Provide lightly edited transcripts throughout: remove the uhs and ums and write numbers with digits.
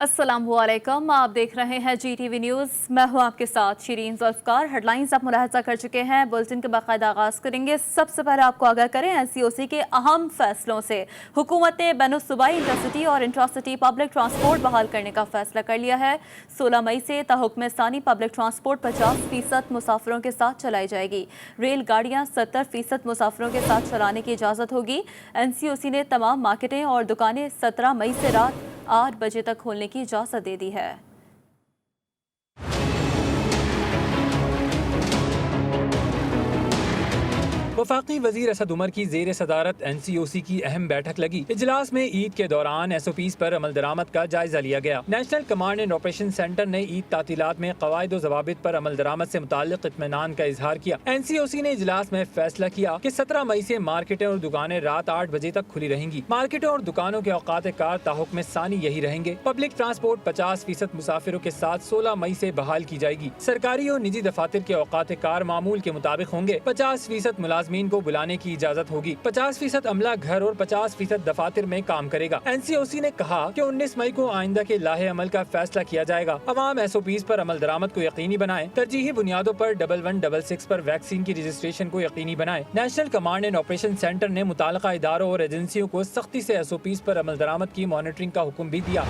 अस्सलामुअलैकुम, आप देख रहे हैं GTV न्यूज़। मैं हूं आपके साथ शिरीन ज़ुल्फ़कार। हेडलाइंस आप मुलाहज़ा कर चुके हैं। बुलेटिन के बाकायदा आगाज़ करेंगे। सबसे पहले आपको आगाह करें NCOC के अहम फैसलों से। हुकूमत ने बैनुल-सूबाई इंटरसिटी और इंट्रासिटी पब्लिक ट्रांसपोर्ट बहाल करने का फैसला कर लिया है। 16 मई से ताहुक्म सानी पब्लिक ट्रांसपोर्ट 50% मुसाफिरों के साथ चलाई जाएगी। रेलगाड़ियाँ 70% मुसाफिरों के साथ चलाने की इजाज़त होगी। NCOC ने तमाम मार्केटें और दुकानें 17 मई से रात 8 बजे तक खोलने की इजाज़त दे दी है। वफाकी वजीर असद उमर की जेर सदारत NCOC की अहम बैठक लगी। इजलास में ईद के दौरान SOPs पर अमल दरामद का जायजा लिया गया। National command and operation centre ने ईद तातीलात में कवायद व ज़वाबित पर अमल दरामद से मुताल्लिक इत्मीनान का इजहार किया। NCOC ने इजलास में फैसला किया कि 17 मई से मार्केटें और दुकानें रात 8 बजे तक खुली रहेंगी। मार्केटों और दुकानों के औकात कार ताहुक्म सानी यही रहेंगे। पब्लिक ट्रांसपोर्ट 50% मुसाफिरों के साथ 16 मई से बहाल की जाएगी। सरकारी और निजी दफातर के औकात कार मामूल के मुताबिक होंगे। 50% मुलाजमीन को बुलाने की इजाजत होगी। 50% अमला घर और 50% दफातर में काम करेगा। NCOC ने कहा कि 19 मई को आइंदा के लाहे अमल का फैसला किया जाएगा। अवाम SOPs पर अमल दरामद को यकीनी बनाए। तरजीही बुनियादों पर 1166 पर वैक्सीन की रजिस्ट्रेशन को यकीनी बनाए। National command and operation centre ने मुताल्लिका इदारों और एजेंसियों को सख्ती से SOPs पर अमल दरामद की मॉनिटरिंग का हुक्म भी दिया।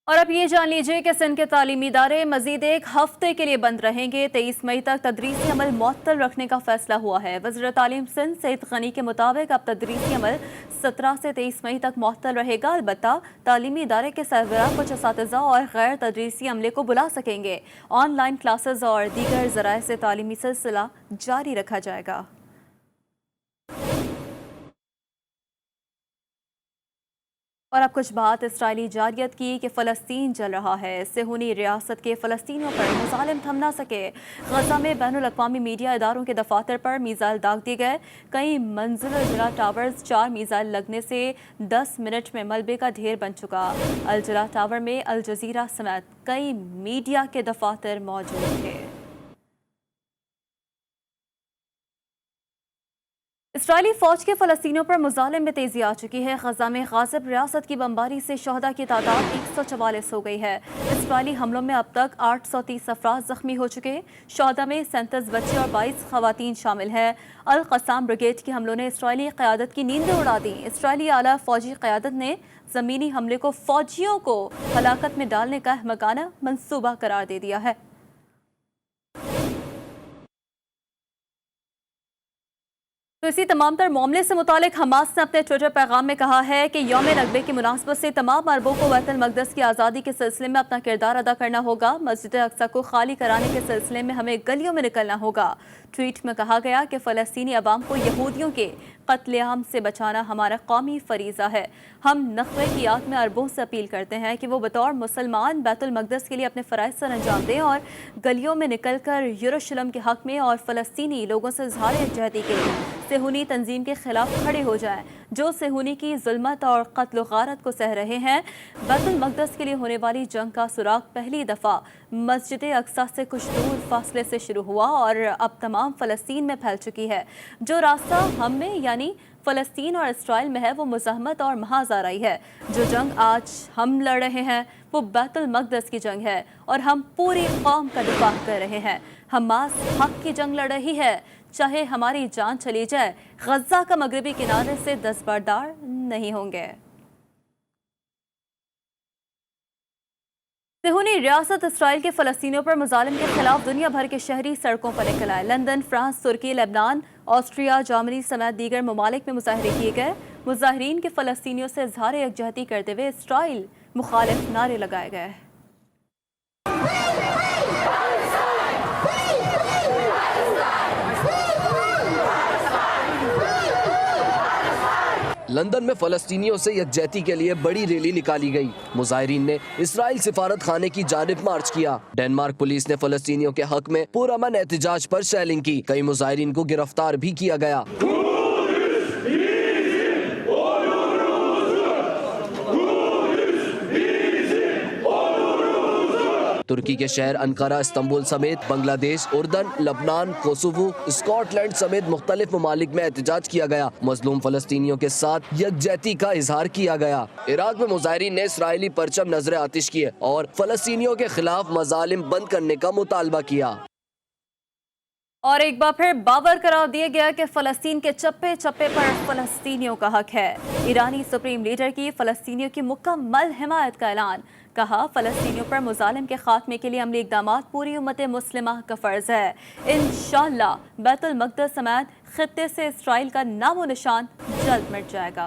और अब ये जान लीजिए कि सिंध के तालीमी इदारे मजीद एक हफ्ते के लिए बंद रहेंगे। 23 मई तक तदरीसी अमल मुअत्तल रखने का फैसला हुआ है। वज़ीर तालीम सिंध सईद गनी के मुताबिक अब तदरीसी अमल 17 से 23 मई तक मुअत्तल रहेगा। अलबत्ता तालीमी इदारे के सरबराह कुछ असातिज़ा और गैर तदरीसी अमले को बुला सकेंगे। ऑनलाइन क्लासेज और दीगर ज़राए से तालीमी सिलसिला जारी रखा जाएगा। और अब कुछ बात इसराइली जारियत की कि फ़लस्तीन जल रहा है। सेहूनी रियासत के फ़लस्तीनियों पर मुज़ालिम थम ना सके। गज़ा में बैनुल-अक़वामी मीडिया इदारों के दफातर पर मीज़ाइल दाग दिए गए। कई मंजिल जला टावर्स 4 मीज़ाइल लगने से 10 मिनट में मलबे का ढेर बन चुका। अल जला टावर में अल जज़ीरा समेत कई मीडिया के दफातर मौजूद थे। इसराइली फ़ौज के फ़लस्तीनियों पर मुज़ालिम में तेज़ी आ चुकी है। गज़ा में गाज़िब रियासत की बमबारी से शहदा की तादाद 144 हो गई है। इसराइली हमलों में अब तक 830 अफराद ज़ख्मी हो चुके। शहदा में 37 बच्चे और 22 ख़वातीन शामिल हैं। अल क़स्साम ब्रिगेड के हमलों ने इसराइली क़यादत की नींदें उड़ा दी। इसराइली आला फ़ौजी क़यादत ने ज़मीनी हमले को फ़ौजियों को हलाकत में डालने का अहमकाना मंसूबा करार दे दिया है। तो इसी तमाम तर मामले से मुतालिक हमास ने अपने ट्विटर पैगाम में कहा है कि यौम नकबे की मुनासबत से तमाम अरबों को बैतुल मक़दस की आज़ादी के सिलसिले में अपना किरदार अदा करना होगा। मस्जिद अक्सा को खाली कराने के सिलसिले में हमें गलियों में निकलना होगा। ट्वीट में कहा गया कि फ़लस्तीनी अवाम को यहूदियों के कत्लेआम से बचाना हमारा कौमी फरीज़ा है। हम नक़्वे की याद में अरबों से अपील करते हैं कि वो बतौर मुसलमान बैतुल मक़दस के लिए अपने फ़राइज़ सर अंजाम दें और गलियों में निकल कर यरूशलेम के हक़ में और फ़लस्तीनी लोगों से इज़हार यकजहती के सेहूनी तंजीम के खिलाफ खड़े हो जाएं, जो सेहूनी की जुल्मत और कत्ल गारत को सह रहे हैं। बैतुल मक़दस के लिए होने वाली जंग का सुराग पहली दफ़ा मस्जिद अक्सा से कुछ दूर फासले से शुरू हुआ और अब तमाम फ़लस्तीन में फैल चुकी है। जो रास्ता हम में यानी फ़लस्तीन और इसराइल में है वो मुज़ाहमत और महाज़ाराई है। जो जंग आज हम लड़ रहे हैं वो बैतुल मक़दस की जंग है और हम पूरी कौम का दिफा कर रहे हैं। हमास हक़ की जंग लड़ रही है, चाहे हमारी जान चली जाए। गज़ा का मगरबी किनारे से दस्तबरदार नहीं होंगे। सेहूनी रियासत इसराइल के फ़लस्तीनियों पर मुज़ालिम के खिलाफ दुनिया भर के शहरी सड़कों पर निकल आए। लंदन, फ्रांस, तुर्की, लेबनान, ऑस्ट्रिया, जर्मनी समेत दीगर ममालिक में मुजाहरे किए गए। मुजाहरीन के फ़लस्तीनियों से इज़हार यकजहती करते हुए इसराइल मुखालिफ नारे लगाए गए। लंदन में फ़लस्तीनियों से यकजहती के लिए बड़ी रैली निकाली गई। मुजाहिरीन ने इसराइल सिफारत खाने की जानिब मार्च किया। डेनमार्क पुलिस ने फ़लस्तीनियों के हक में पुरअमन एहतजाज पर शेलिंग की। कई मुजाहिरीन को गिरफ्तार भी किया गया। तुर्की के शहर अंकारा, इस्तांबुल समेत बांग्लादेश, उर्दन, लबनान, कोसोवो, स्कॉटलैंड समेत मुख्तलिफ ममालिक में एहतजाज किया गया। मजलूम फलस्तीनियों के साथ यकजहती का इजहार किया गया। इराक में मुजाहिरीन ने इसराइली परचम नजर आतिश किए और फलस्तीनियों के खिलाफ मजालिम बंद करने का मुतालबा किया। और एक बार फिर बावर करार दिया गया कि फलस्तीन के चप्पे चप्पे पर फलस्तीनियों का हक है। ईरानी सुप्रीम लीडर की फलस्तीनियों की मुकम्मल हिमायत का ऐलान। कहा, फलस्तीनियों पर मुजालिम के खात्मे के लिए अमली इक़दाम पूरी उम्मत मुस्लिमा का फ़र्ज़ है। इंशाअल्लाह बैतुल मक़दस समेत खित्ते से इसराइल का नामो निशान जल्द मिट जाएगा।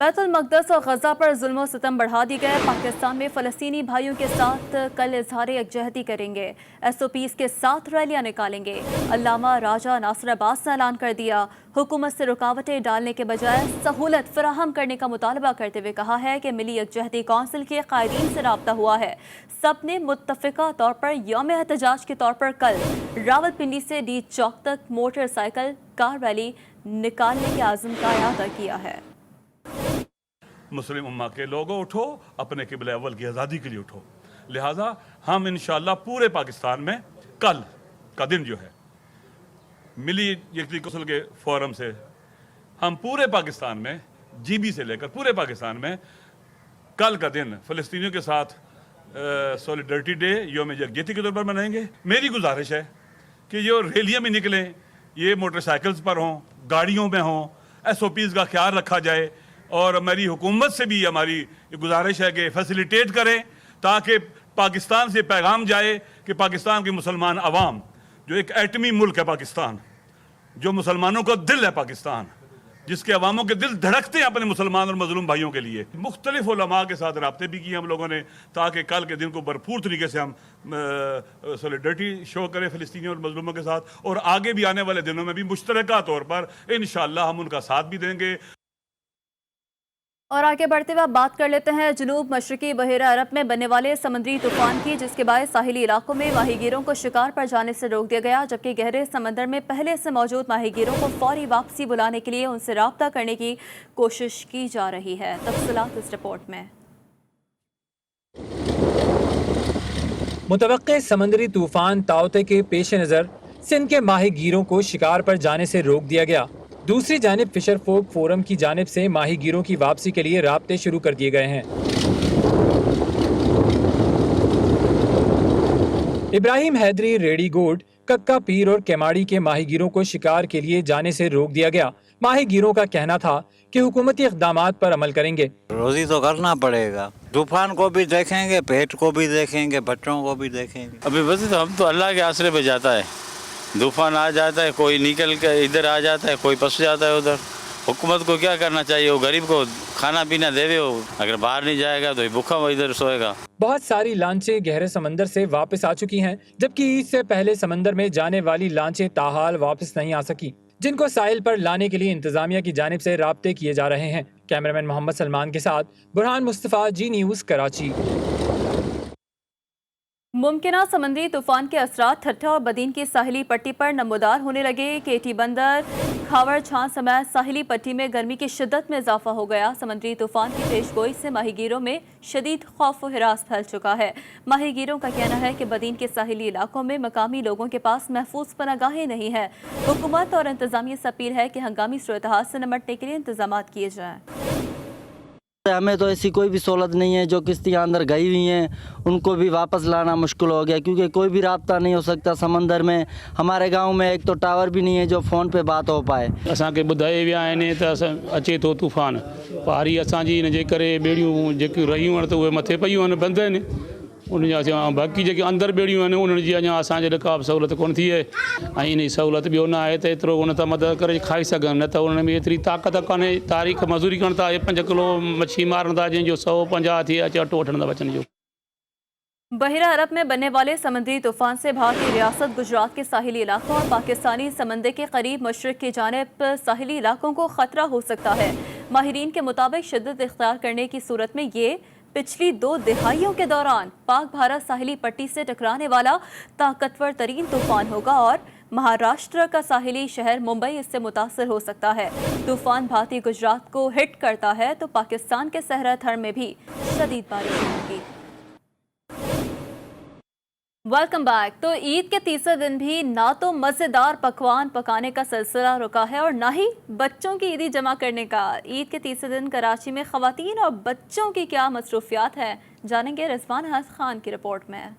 बैतुल मक़दस और गज़ा पर जुल्म सितम बढ़ा दी गए। पाकिस्तान में फ़लस्तीनी भाइयों के साथ कल इजहार यकजहती करेंगे। SOPs के साथ रैलियां निकालेंगे। अल्लामा राजा नासिर अब्बास ने ऐलान कर दिया, हुकूमत से रुकावटें डालने के बजाय सहूलत फराहम करने का मुतालबा करते हुए कहा है कि मिली यकजहती कौंसिल के कायदीन से राब्ता हुआ है। सब ने मुत्तफ़िका तौर पर यौम एहतजाज के तौर पर कल रावलपिंडी से डी चौक तक मोटरसाइकिल कार रैली निकालने के आज़म का इरादा किया है। मुस्लिम उम्मा के लोगों उठो, अपने क़िबला अव्वल की आज़ादी के लिए उठो। लिहाजा हम इंशाअल्लाह पूरे पाकिस्तान में कल का दिन जो है मिली यकती कौंसिल के फोरम से हम पूरे पाकिस्तान में GB से लेकर पूरे पाकिस्तान में कल का दिन फ़लस्तीनियों के साथ सॉलिडरिटी डे यौम यकजहती के तौर पर मनाएंगे। मेरी गुजारिश है कि ये रैलियाँ भी निकलें, ये मोटरसाइकिल्स पर हों, गाड़ियों में हों, SOPs का ख्याल रखा जाए और हमारी हुकूमत से भी हमारी गुजारिश है कि फैसिलिटेट करें ताकि पाकिस्तान से पैगाम जाए कि पाकिस्तान की मुसलमान अवाम जो एक एटमी मुल्क है पाकिस्तान, जो मुसलमानों का दिल है पाकिस्तान, जिसके अवामों के दिल धड़कते हैं अपने मुसलमान और मजलूम भाइयों के लिए। मुख्तलिफ उलमा के साथ राब्ते भी किए हम लोगों ने ताकि कल के दिन को भरपूर तरीके से हम सॉलिडरिटी शो करें फ़लस्तीनियों और मजलूमों के साथ, और आगे भी आने वाले दिनों में भी मुश्तरका तौर पर इंशाअल्लाह हम उनका साथ भी देंगे। और आगे बढ़ते हुए बात कर लेते हैं जनूब मशरकी बहेरा अरब में बनने वाले समुद्री तूफान की, जिसके बाद साहिली इलाकों में माहीगीरों को शिकार पर जाने से रोक दिया गया, जबकि गहरे समंदर में पहले से मौजूद माहीगीरों को फौरी वापसी बुलाने के लिए उनसे राब्ता करने की कोशिश की जा रही है। तफसीलात इस रिपोर्ट में। मुतवक्के समुद्री तूफान ताउते के पेश नज़र सिंध के माहीगीरों को शिकार पर जाने से रोक दिया गया। दूसरी जानिब फिशर फोक फोरम की जानिब से माहीगीरों की वापसी के लिए राब्ते शुरू कर दिए गए हैं। इब्राहिम हैदरी, रेडी गोड, कक्का पीर और केमाड़ी के माहीगीरों को शिकार के लिए जाने से रोक दिया गया। माहीगीरों का कहना था कि हुकूमती इक़दामात पर अमल करेंगे। रोजी तो करना पड़ेगा, तूफान को भी देखेंगे, पेट को भी देखेंगे, बच्चों को भी देखेंगे। अभी बस तो हम तो अल्लाह के आसरे पे जाता है, तूफान आ जाता है, कोई निकल के इधर आ जाता है, कोई फंस जाता है उधर। हुकूमत को क्या करना चाहिए, वो गरीब को खाना पीना देवे, वो अगर बाहर नहीं जाएगा तो भूखा वो इधर सोएगा। बहुत सारी लांचें गहरे समंदर से वापस आ चुकी हैं, जबकि ईद से पहले समंदर में जाने वाली लांचें ताहाल वापस नहीं आ सकी, जिनको साहिल पर लाने के लिए इंतजामिया की जानिब से राब्ते किए जा रहे हैं। कैमरामैन मोहम्मद सलमान के साथ बुरहान मुस्तफ़ा, जी न्यूज़, कराची। मुमकिना समुद्री तूफान के असरात ठट्ठा और बदीन की साहिली पट्टी पर नमूदार होने लगे। केटी बंदर, खावर छान समेत साहिली पट्टी में गर्मी की शिद्दत में इजाफा हो गया। समुद्री तूफान की पेशगोई से माहीगीरों में शदीद खौफ व हिरास फैल चुका है। माहीगीरों का कहना है कि बदीन के साहिली इलाकों में मकामी लोगों के पास महफूज पनागाहें नहीं है। हुकूमत और इंतजामिया से अपील है कि हंगामी सूरत-ए-हाल से निपटने के लिए इंतजाम किए जाएँ। हमें तो ऐसी कोई भी सहूलत नहीं है। जो किश्तियाँ अंदर गई हुई हैं उनको भी वापस लाना मुश्किल हो गया, क्योंकि कोई भी राब्ता नहीं हो सकता समंदर में। हमारे गांव में एक तो टावर भी नहीं है जो फ़ोन पे बात हो पाए। असांखे ॿुधाए विया आहिनि त अचे थो तूफ़ान, पहाड़ी असांजी इन जे करे ॿेड़ियूं जेकियूं रहियूं आहिनि त उहे मथे पयूं आहिनि, बंदि आहिनि। उन बाक़ी जेके अंदरि ॿेड़ियूं आहिनि उन्हनि जी अञा असांजे लाइ का बि सहूलियत कोन थी आहे ऐं इन जी सहूलियत ॿियो न आहे त एतिरो उन तां मदद करे खाई सघनि न त उन में एतिरी ताक़त कान्हे तारीख़ मज़ूरी कनि था 5 किलो मच्छी मारनि था जंहिंजो 150 थी अचे अटो वठण था बचनि जो। बहिरा अरब में बनने वाले समुद्री तूफान से भारतीय रियासत गुजरात के साहिली इलाकों और पाकिस्तानी समंदर के करीब मशरक़ की जानिब साहिली इलाकों को ख़तरा हो सकता है। माहिरीन के मुताबिक शिद्दत इख्तियार करने की सूरत में ये पिछली 2 दिहाइयों के दौरान पाक भारत साहिली पट्टी से टकराने वाला ताकतवर तरीन तूफान होगा और महाराष्ट्र का साहिली शहर मुंबई इससे मुतासर हो सकता है। तूफान भारतीय गुजरात को हिट करता है तो पाकिस्तान के सहरा थर में भी शदीद बारिश होगी। Welcome back. तो ईद के तीसरे दिन भी ना तो मज़ेदार पकवान पकाने का सिलसिला रुका है और ना ही बच्चों की ईदी जमा करने का। ईद के तीसरे दिन कराची में ख़वातीन और बच्चों की क्या मसरूफियात हैं, जानेंगे रिजवान हसन खान की रिपोर्ट में।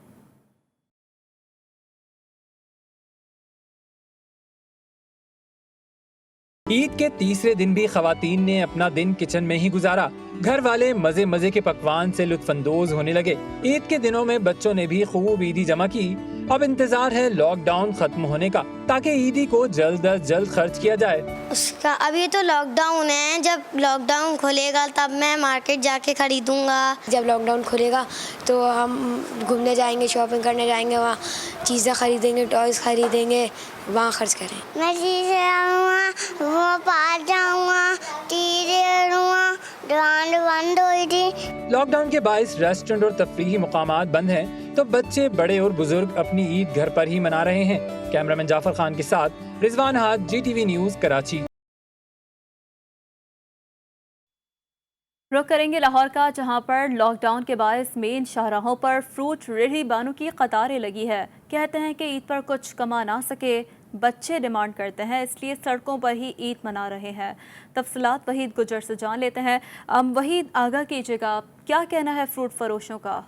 ईद के तीसरे दिन भी ख़वातीन ने अपना दिन किचन में ही गुजारा। घर वाले मजे मजे के पकवान से लुत्फानंदोज होने लगे। ईद के दिनों में बच्चों ने भी खूब ईदी जमा की। अब इंतजार है लॉकडाउन खत्म होने का ताकि ईदी को जल्द अज जल्द खर्च किया जाए। उसका अभी तो लॉकडाउन है, जब लॉकडाउन खुलेगा तब मैं मार्केट जाके खरीदूंगा। जब लॉकडाउन खुलेगा तो हम घूमने जाएंगे, शॉपिंग करने जाएंगे, वहाँ चीज़ें खरीदेंगे, टॉयज़ खरीदेंगे, वहाँ खर्च करें। मैं चीज़ें लाऊंगा, वो पास जाऊंगा, चीज़ें लूँगा, दुकान बंद हुई थी। लॉकडाउन के बाइस रेस्टोरेंट और तफरीही मुकामात बंद हैं, तो बच्चे बड़े और बुजुर्ग अपनी ईद घर पर ही मना रहे हैं। कैमरामैन जाफर खान के साथ रिजवान हाद, GTV न्यूज़, कराची। रुख करेंगे लाहौर का, जहां पर लॉकडाउन के बायस मेन शाहराहों पर फ्रूट रेहड़ी बानों की कतारें लगी है। कहते हैं कि ईद पर कुछ कमा ना सके, बच्चे डिमांड करते हैं, इसलिए सड़कों पर ही ईद मना रहे हैं। तफसीलात वहीद गुजर से जान लेते हैं। वहीद, आगाह कीजिएगा, क्या कहना है फ्रूट फरोशों का?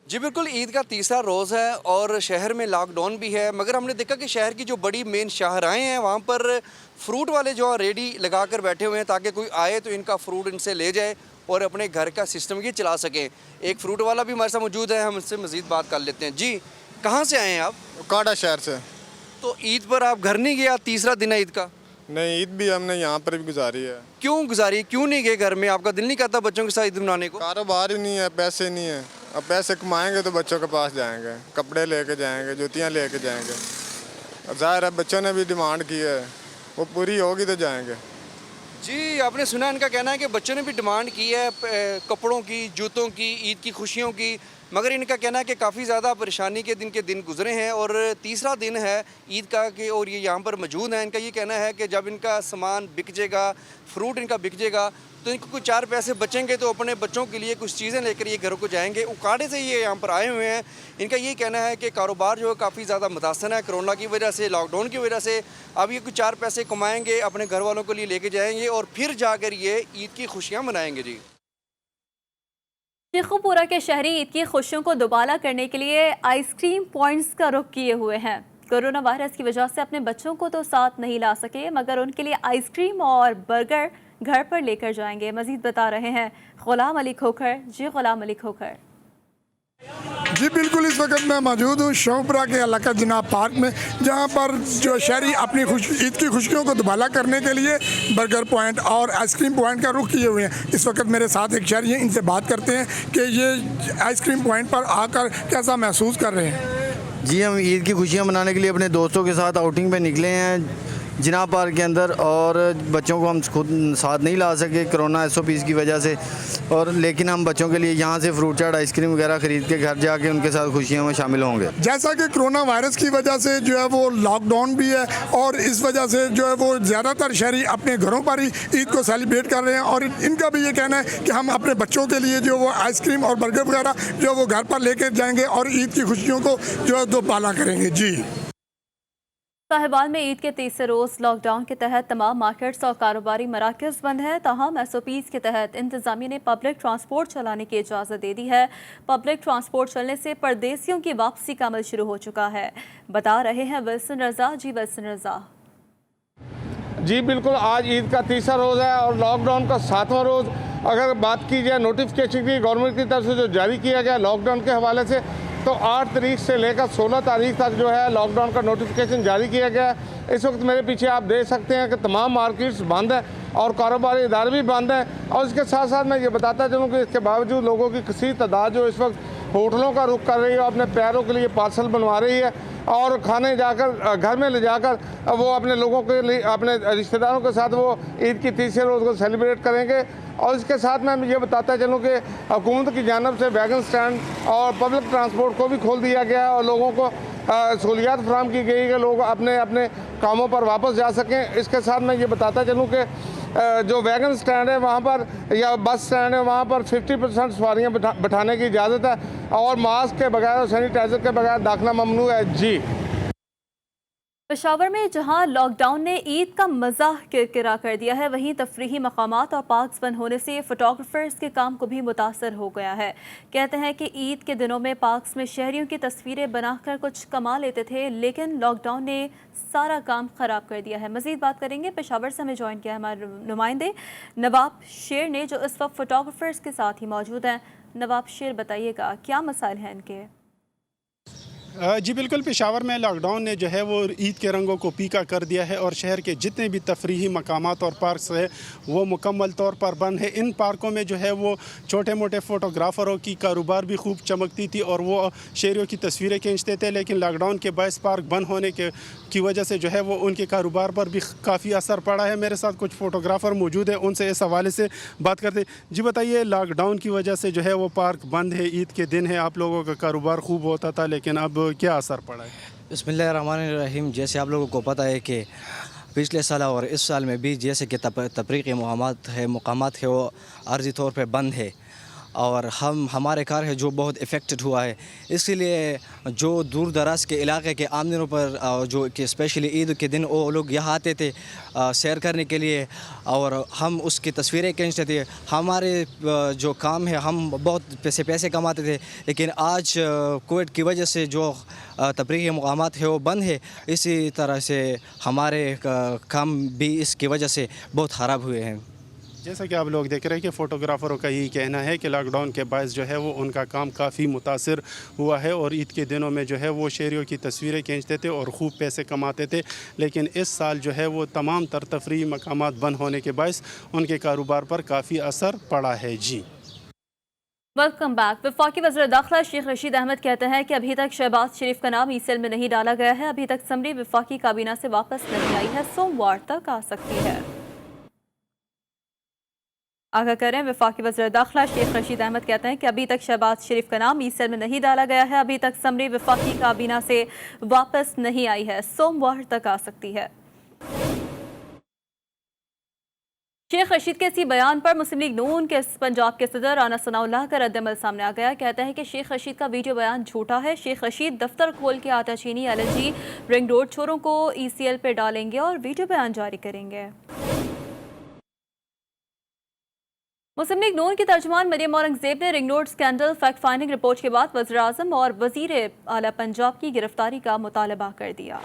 जी बिल्कुल, ईद का तीसरा रोज़ है और शहर में लॉकडाउन भी है, मगर हमने देखा कि शहर की जो बड़ी मेन शाहराहें हैं वहाँ पर फ्रूट वाले जो रेडी लगा कर बैठे हुए हैं ताकि कोई आए तो इनका फ्रूट इनसे ले जाए और अपने घर का सिस्टम ये चला सकें। एक फ्रूट वाला भी हमारे साथ मौजूद है, हम इससे मज़ीद बात कर लेते हैं। जी, कहाँ से आए हैं आप? काटा शहर से। तो ईद पर आप घर नहीं गया? तीसरा दिन है ईद का। नहीं, ईद भी हमने यहाँ पर भी गुजारी है। क्यों गुजारी, क्यों नहीं गए घर में? आपका दिल नहीं करता बच्चों के साथ ईद मनाने को? कारोबार ही नहीं है, पैसे नहीं है। अब पैसे कमाएंगे तो बच्चों के पास जाएंगे, कपड़े लेके जाएंगे, जूतियाँ लेके जाएंगे। अब जाहिर है बच्चों ने भी डिमांड की है, वो पूरी होगी तो जाएंगे। जी, आपने सुना, इनका कहना है कि बच्चों ने भी डिमांड की है कपड़ों की, जूतों की, ईद की खुशियों की, मगर इनका कहना है कि काफ़ी ज़्यादा परेशानी के दिन गुजरे हैं और तीसरा दिन है ईद का कि और ये यहाँ पर मौजूद हैं। इनका ये कहना है कि जब इनका सामान बिक जाएगा, फ्रूट इनका बिक जाएगा, तो इनको कुछ 4 पैसे बचेंगे तो अपने बच्चों के लिए कुछ चीज़ें लेकर ये घरों को जाएंगे। उकाड़े से ये यहाँ पर आए हुए हैं। इनका ये कहना है कि कारोबार जो है काफ़ी ज़्यादा मुतासर है कोरोना की वजह से, लॉकडाउन की वजह से। अब ये कुछ 4 पैसे कमाएंगे, अपने घर वालों के लिए लेके जाएंगे और फिर जाकर ये ईद की खुशियाँ मनाएंगे। जी, शेखुपुरा के शहरी ईद की खुशियों को दुबाला करने के लिए आइसक्रीम पॉइंट्स का रुख किए हुए हैं। कोरोना वायरस की वजह से अपने बच्चों को तो साथ नहीं ला सके, मगर उनके लिए आइसक्रीम और बर्गर घर पर लेकर जाएंगे। मजीद बता रहे हैं गुलाम अली खोखर। जी गुलाम अली खोखर। जी बिल्कुल, इस वक्त मैं मौजूद हूँ शेखुपुरा के इलाका जनाब पार्क में, जहाँ पर जो शहरी अपनी ईद की खुशियों को दुबाला करने के लिए बर्गर पॉइंट और आइसक्रीम पॉइंट का रुख किए हुए हैं। इस वक्त मेरे साथ एक शहरी हैं, इनसे बात करते हैं कि ये आइसक्रीम पॉइंट पर आकर कैसा महसूस कर रहे हैं। जी, हम ईद की खुशियाँ मनाने के लिए अपने दोस्तों के साथ आउटिंग पे निकले हैं जनाब पार्क के अंदर, और बच्चों को हम खुद साथ नहीं ला सके कोरोना SOPs की वजह से, और लेकिन हम बच्चों के लिए यहाँ से फ्रूट चाट, आइसक्रीम वगैरह ख़रीद के घर जाके उनके साथ खुशियों में शामिल होंगे। जैसा कि कोरोना वायरस की वजह से जो है वो लॉकडाउन भी है और इस वजह से जो है वो ज़्यादातर शहरी अपने घरों पर ही ईद को सेलिब्रेट कर रहे हैं, और इनका भी ये कहना है कि हम अपने बच्चों के लिए जो वो आइसक्रीम और बर्गर वगैरह जो वो घर पर लेकर जाएंगे और ईद की खुशियों को जो है दोबाला करेंगे। जी, साहिबाल में ईद के तीसरे रोज़ लॉकडाउन के तहत तमाम मार्केट्स और कारोबारी मराकज़ बंद हैं। ताहम SOPs के तहत इंतज़ामिया ने पब्लिक ट्रांसपोर्ट चलाने की इजाज़त दे दी है। पब्लिक ट्रांसपोर्ट चलने से परदेसियों की वापसी का अमल शुरू हो चुका है, बता रहे हैं विल्सन रज़ा। जी विल्सन रज़ा। जी बिल्कुल, आज ईद का तीसरा रोज़ है और लॉकडाउन का 7वां रोज़। अगर बात की जाए नोटिफिकेशन की गवर्नमेंट की तरफ से जो जारी किया गया लॉकडाउन के हवाले से, तो 8 तारीख से लेकर 16 तारीख तक जो है लॉकडाउन का नोटिफिकेशन जारी किया गया है। इस वक्त मेरे पीछे आप देख सकते हैं कि तमाम मार्केट्स बंद हैं और कारोबारी इदारे भी बंद हैं। और इसके साथ साथ मैं ये बताता चलूँ कि इसके बावजूद लोगों की कसीर तादाद जो इस वक्त होटलों का रुख कर रही है, अपने प्यारों के लिए पार्सल बनवा रही है और खाने जाकर घर में ले जाकर वो अपने लोगों के लिए, अपने रिश्तेदारों के साथ वो ईद की तीसरे रोज़ को सेलिब्रेट करेंगे। और इसके साथ मैं ये बताता चलूँ कि हुकूमत की जानिब से वैगन स्टैंड और पब्लिक ट्रांसपोर्ट को भी खोल दिया गया है और लोगों को सहूलियात फराहम की गई कि लोग अपने अपने कामों पर वापस जा सकें। इसके साथ मैं ये बताता चलूँ कि जो वैगन स्टैंड है वहाँ पर या बस स्टैंड है वहाँ पर 50% सवारियाँ बिठाने की इजाज़त है और मास्क के बगैर और सैनिटाइज़र के बगैर दाखिला ममनू है। जी। पेशावर में जहां लॉकडाउन ने ईद का मज़ा किरकिरा कर दिया है, वहीं तफरीही मकामात और पार्क्स बंद होने से फोटोग्राफर्स के काम को भी मुतासर हो गया है। कहते हैं कि ईद के दिनों में पार्क्स में शहरियों की तस्वीरें बनाकर कुछ कमा लेते थे, लेकिन लॉकडाउन ने सारा काम ख़राब कर दिया है। मज़ीद बात करेंगे, पेशावर से हमें ज्वाइन किया हमारे नुमाइंदे नवाब शेर ने, जो इस वक्त फोटोग्राफर्स के साथ ही मौजूद हैं। नवाब शेर, बताइएगा क्या मसाइल हैं इनके? जी बिल्कुल, पेशावर में लॉकडाउन ने जो है वो ईद के रंगों को फीका कर दिया है और शहर के जितने भी तफरीही मकामात और पार्क्स है वो मुकम्मल तौर पर बंद है। इन पार्कों में जो है वो छोटे मोटे फ़ोटोग्राफ़रों की कारोबार भी खूब चमकती थी और वो शहरियों की तस्वीरें खींचते थे, लेकिन लॉकडाउन के बायस पार्क बंद होने की वजह से जो है वो उनके कारोबार पर भी काफ़ी असर पड़ा है। मेरे साथ कुछ फ़ोटोग्राफ़र मौजूद है, उनसे इस हवाले से बात करते। जी बताइए, लॉकडाउन की वजह से जो है वो पार्क बंद है, ईद के दिन है, आप लोगों का कारोबार खूब होता था, लेकिन अब क्या असर पड़ा है? बिस्मिल्लाहिर्रहमानिर्रहीम। जैसे आप लोगों को पता है कि पिछले साल और इस साल में भी जैसे कि तफरीक़ी मुकामात है वो आर्जी तौर पे बंद है और हमारे कार है जो बहुत इफ़ेक्टेड हुआ है। इसीलिए जो दूर दराज के इलाके के आमदनों पर जो कि स्पेशली ईद के दिन वो लोग यहाँ आते थे सैर करने के लिए और हम उसकी तस्वीरें खींचते थे। हमारे जो काम है हम बहुत पैसे कमाते थे, लेकिन आज कोविड की वजह से जो तफरीही मुकामात है वो बंद है। इसी तरह से हमारे काम भी इसकी वजह से बहुत ख़राब हुए हैं। जैसा कि आप लोग देख रहे हैं कि फ़ोटोग्राफ़रों का यही कहना है कि लॉकडाउन के बायस जो है वो उनका काम काफ़ी मुतासिर हुआ है और ईद के दिनों में जो है वो शहरियों की तस्वीरें खींचते थे और खूब पैसे कमाते थे, लेकिन इस साल जो है वो तमाम तफरीही मकामात बंद होने के बायस उनके कारोबार पर काफ़ी असर पड़ा है। जी वेलकम बैक। वफाकी वज़ीर दाखिला शेख रशीद अहमद कहते हैं कि अभी तक शहबाज शरीफ का नाम ई-सेल में नहीं डाला गया है। अभी तक समरी वफाकी काबीना से वापस नहीं आई है, सोमवार तक आ सकती है। आगाह करें, वफाकी वज़ीर दाखिला शेख रशीद अहमद कहते हैं कि अभी तक शहबाज शरीफ का नाम ई-सेल में नहीं डाला गया है। अभी तक समरी वफाकी काबीना से वापस नहीं आई है, सोमवार तक आ सकती है। शेख रशीद के इसी बयान पर मुस्लिम लीग नून के पंजाब के सदर राना सनाउल्लाह का रद्द अमल सामने आ गया। कहता है कि शेख रशीद का वीडियो बयान झूठा है। शेख रशीद दफ्तर खोल के आताचीनी LNG रिंग रोड चोरों को ECL पे डालेंगे और वीडियो बयान जारी करेंगे। मुस्लिम लीग नून की तर्जुमान मरियम औरंगजेब ने ring road scandal fact finding report के बाद वज़ीर आज़म और वज़ीर आला पंजाब की गिरफ्तारी का मुतालबा कर दिया।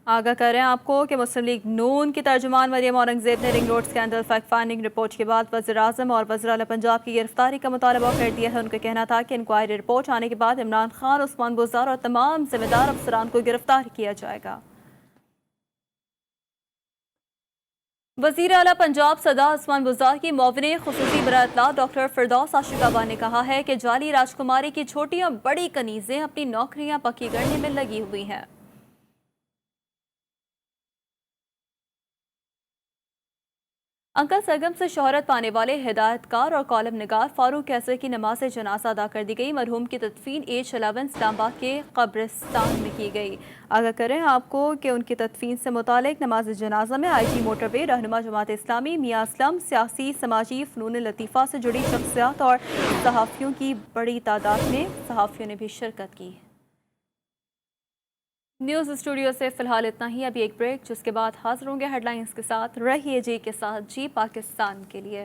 आगाह करें आपको कि मुस्लिम लीग नून की तर्जुमान मरियम औरंगजेब ने ring road scandal fact finding report के बाद वज़ीर आज़म और वज़ीर आला पंजाब की गिरफ्तारी का मुतालबा कर दिया है। उनका कहना था कि इंक्वायरी रिपोर्ट आने के बाद इमरान खान, उस्मान बुज़दार और तमाम जिम्मेदार अफसरान को गिरफ्तार किया जाएगा। वज़ीर आला पंजाब सदा उस्मान बुज़दार की मुआविन ख़ुसूसी बराए इत्तला डॉक्टर फिरदौस आशिकाबा ने कहा है कि जाली राजकुमारी की छोटी और बड़ी कनीज़ें अपनी नौकरियां पक्की करने में लगी हुई हैं। अंकल सरगम से शोहरत पाने वाले हिदायतकार और कॉलम निगार फारूक कैसर की नमाज जनाजा अदा कर दी गई। मरहूम की तदफीन एज 11 इस्लामाबाद के कब्रिस्तान में की गई। आगाह करें आपको कि उनकी तदफीन से मुतालिक नमाज जनाजा में IG मोटरवे, रहनुमा जमात इस्लामी मियाँ असलम, सियासी समाजी फ़नून लतीफ़ा से जुड़ी शख्सियात और सहाफ़ियों की बड़ी तादाद में सहाफ़ियों ने भी शिरकत की। न्यूज़ स्टूडियो से फ़िलहाल इतना ही। अभी एक ब्रेक, जिसके बाद हाजिर होंगे हेडलाइंस के साथ। रहिए जी के साथ, जी पाकिस्तान के लिए।